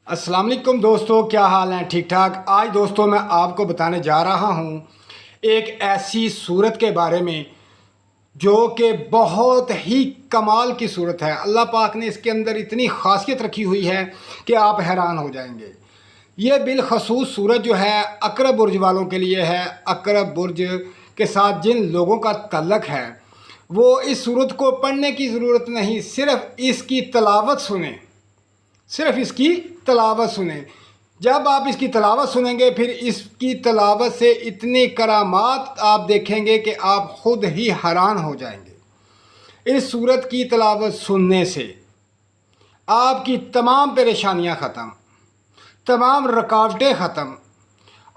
अस्सलाम वालेकुम दोस्तों, क्या हाल हैं? ठीक ठाक। आज दोस्तों मैं आपको बताने जा रहा हूँ एक ऐसी सूरत के बारे में जो कि बहुत ही कमाल की सूरत है। अल्लाह पाक ने इसके अंदर इतनी खासियत रखी हुई है कि आप हैरान हो जाएंगे। ये बिलखसूस सूरत जो है अकरब बुर्ज वालों के लिए है। अकरब बुर्ज के साथ जिन लोगों का तल्लक है वो इस सूरत को पढ़ने की ज़रूरत नहीं, सिर्फ़ इसकी तलावत सुने, सिर्फ इसकी तलावत सुने। जब आप इसकी तलावत सुनेंगे फिर इसकी तलावत से इतनी करामात आप देखेंगे कि आप ख़ुद ही हैरान हो जाएंगे। इस सूरत की तलावत सुनने से आपकी तमाम परेशानियां ख़त्म, तमाम रुकावटें ख़त्म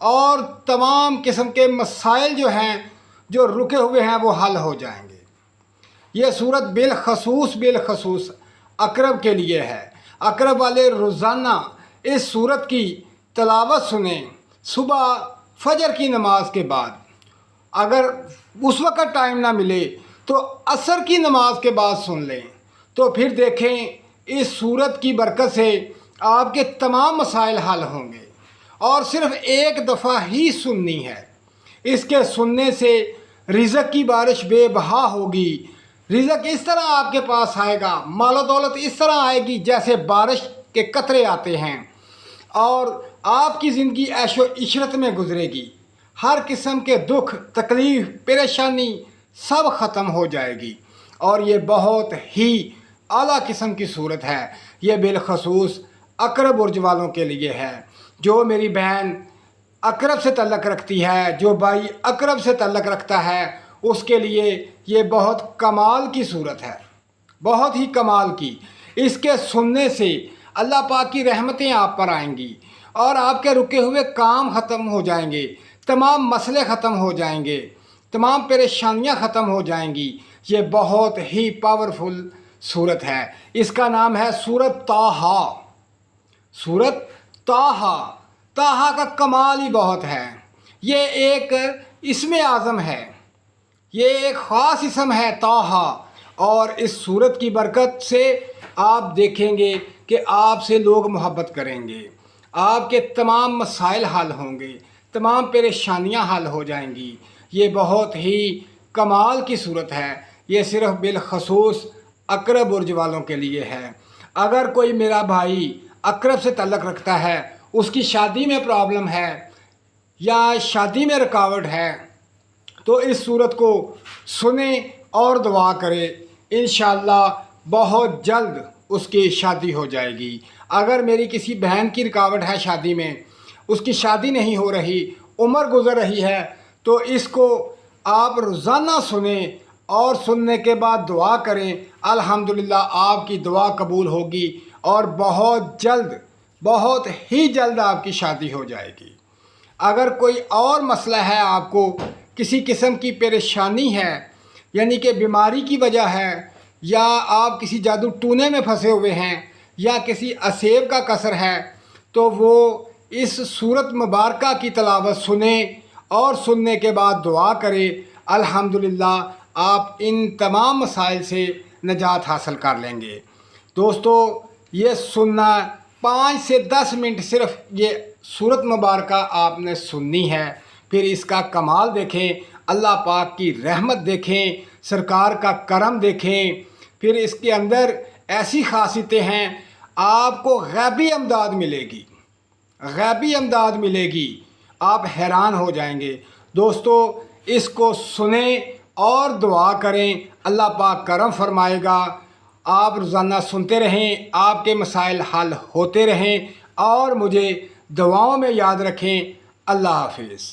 और तमाम किस्म के मसाइल जो हैं, जो रुके हुए हैं, वो हल हो जाएंगे। ये सूरत बिलखसूस अकरब के लिए है। अकरब वाले रोज़ाना इस सूरत की तलावत सुने सुबह फजर की नमाज के बाद। अगर उस वक़्त टाइम ना मिले तो असर की नमाज के बाद सुन लें, तो फिर देखें इस सूरत की बरकत से आपके तमाम मसाइल हल होंगे। और सिर्फ़ एक दफ़ा ही सुननी है। इसके सुनने से रिज़्क़ की बारिश बेबहा होगी। रिज़्क़ इस तरह आपके पास आएगा, मालो दौलत इस तरह आएगी जैसे बारिश के कतरे आते हैं, और आपकी ज़िंदगी ऐशो इशरत में गुजरेगी। हर किस्म के दुख, तकलीफ़, परेशानी सब ख़त्म हो जाएगी। और ये बहुत ही आला किस्म की सूरत है। ये बिलखसूस अकरब बुर्ज वालों के लिए है। जो मेरी बहन अकरब से तल्लक़ रखती है, जो भाई अकरब से तल्लक़ रखता है, उसके लिए ये बहुत कमाल की सूरत है, बहुत ही कमाल की। इसके सुनने से अल्लाह पाक की रहमतें आप पर आएंगी और आपके रुके हुए काम ख़त्म हो जाएंगे, तमाम मसले ख़त्म हो जाएंगे, तमाम परेशानियां ख़त्म हो जाएंगी। ये बहुत ही पावरफुल सूरत है। इसका नाम है सूरत ताहा। सूरत ताहा। ताहा का कमाल ही बहुत है। ये एक इसमें आज़म है, ये एक ख़ास इसम है ताहा। और इस सूरत की बरकत से आप देखेंगे कि आपसे लोग मोहब्बत करेंगे, आपके तमाम मसाइल हल होंगे, तमाम परेशानियां हल हो जाएंगी। ये बहुत ही कमाल की सूरत है। ये सिर्फ़ बिलखसूस अकरब बुर्ज वालों के लिए है। अगर कोई मेरा भाई अकरब से तल्लक़ रखता है, उसकी शादी में प्रॉब्लम है या शादी में रुकावट है, तो इस सूरत को सुने और दुआ करें। इंशाअल्लाह बहुत जल्द उसकी शादी हो जाएगी। अगर मेरी किसी बहन की रुकावट है शादी में, उसकी शादी नहीं हो रही, उम्र गुज़र रही है, तो इसको आप रोज़ाना सुने और सुनने के बाद दुआ करें। अल्हम्दुलिल्लाह आपकी दुआ कबूल होगी और बहुत जल्द, बहुत ही जल्द आपकी शादी हो जाएगी। अगर कोई और मसला है, आपको किसी किस्म की परेशानी है, यानी कि बीमारी की वजह है, या आप किसी जादू टूने में फंसे हुए हैं, या किसी असेब का कसर है, तो वो इस सूरत मुबारका की तलावत सुने और सुनने के बाद दुआ करें। अल्हम्दुलिल्लाह आप इन तमाम मसाइल से निजात हासिल कर लेंगे। दोस्तों, ये सुनना 5 से 10 मिनट सिर्फ़ ये सूरत मुबारका आपने सुननी है। फिर इसका कमाल देखें, अल्लाह पाक की रहमत देखें, सरकार का करम देखें। फिर इसके अंदर ऐसी खासियतें हैं, आपको गैबी अमदाद मिलेगी, गैबी अमदाद मिलेगी, आप हैरान हो जाएंगे। दोस्तों, इसको सुने और दुआ करें, अल्लाह पाक करम फरमाएगा। आप रोज़ाना सुनते रहें, आपके मसाइल हल होते रहें और मुझे दुआओं में याद रखें। अल्लाह हाफिज़।